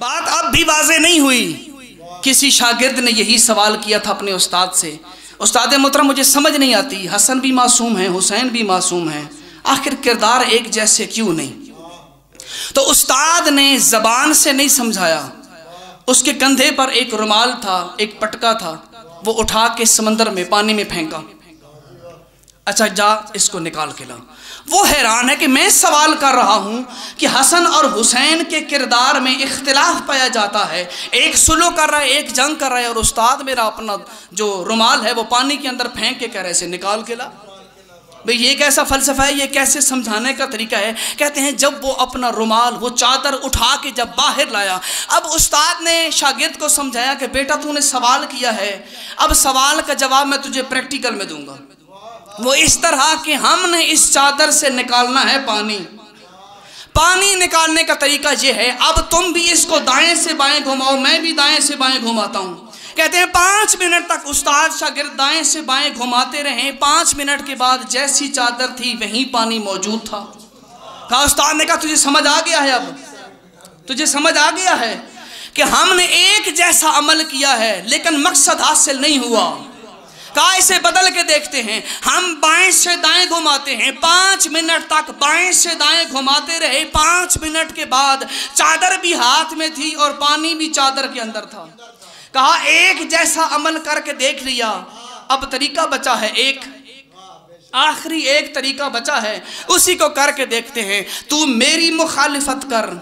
बात अब भी वाज़े नहीं हुई। किसी शागिर्द ने यही सवाल किया था अपने उस्ताद से, उस्ताद मोहतरम मुझे समझ नहीं आती, हसन भी मासूम है, हुसैन भी मासूम है, आखिर किरदार एक जैसे क्यों नहीं? तो उस्ताद ने ज़बान से नहीं समझाया, उसके कंधे पर एक रुमाल था, एक पटका था, वो उठा के समंदर में पानी में फेंका। अच्छा जा इसको निकाल के ला। वो हैरान है कि मैं सवाल कर रहा हूँ कि हसन और हुसैन के किरदार में इख्तिलाफ पाया जाता है, एक सुलह कर रहा है, एक जंग कर रहा है, और उस्ताद मेरा अपना जो रुमाल है वो पानी के अंदर फेंक के कह रहे से निकाल के ला। भाई ये कैसा फ़लसफ़ा है, ये कैसे समझाने का तरीका है? कहते हैं जब वो अपना रुमाल, वो चादर उठा के जब बाहर लाया, अब उस्ताद ने शागिर्द को समझाया कि बेटा तूने सवाल किया है, अब सवाल का जवाब मैं तुझे प्रैक्टिकल में दूंगा। वो इस तरह कि हमने इस चादर से निकालना है पानी। पानी निकालने का तरीका ये है, अब तुम भी इसको दाएं से बाएं घुमाओ, मैं भी दाएं से बाएं घुमाता हूँ। कहते हैं 5 मिनट तक उस्ताद शागिर्द दाएं से बाएं घुमाते रहे। 5 मिनट के बाद जैसी चादर थी वहीं पानी मौजूद था। कहा उस्ताद ने कहा तुझे समझ आ गया है, अब तुझे समझ आ गया है कि हमने एक जैसा अमल किया है लेकिन मकसद हासिल नहीं हुआ। कहा इसे बदल के देखते हैं, हम बाएं से दाएं घुमाते हैं। 5 मिनट तक बाएं से दाएं घुमाते रहे। 5 मिनट के बाद चादर भी हाथ में थी और पानी भी चादर के अंदर था। कहा एक जैसा अमल करके देख लिया, अब तरीका बचा है एक, आखिरी एक तरीका बचा है, उसी को करके देखते हैं। तू मेरी मुखालिफत कर,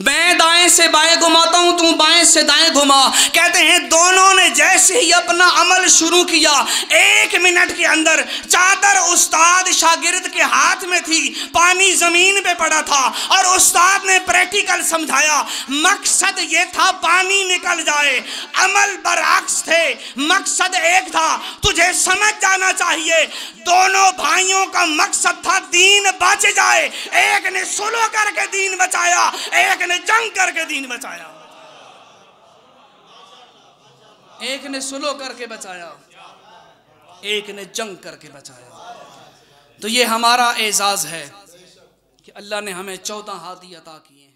मैं दाएं से बाएं घुमाता हूं, तू बाएं से दाएं घुमा। कहते हैं दोनों ने जैसे ही अपना अमल शुरू किया, 1 मिनट के अंदर चादर उस्ताद शागिर्द के हाथ में थी, पानी जमीन पे पड़ा था, और उस्ताद ने प्रैक्टिकल समझाया। मकसद ये था पानी निकल जाए, अमल बरअक्स थे, मकसद एक था। तुझे समझ जाना चाहिए दोनों भाइयों का मकसद था दीन बच जाए। एक ने सुलह करके दीन बचाया, एक ने जंग करके दीन बचाया। एक ने सुलह करके बचाया, एक ने जंग करके बचाया। तो ये हमारा एजाज है कि अल्लाह ने हमें 14 हादी अता किए।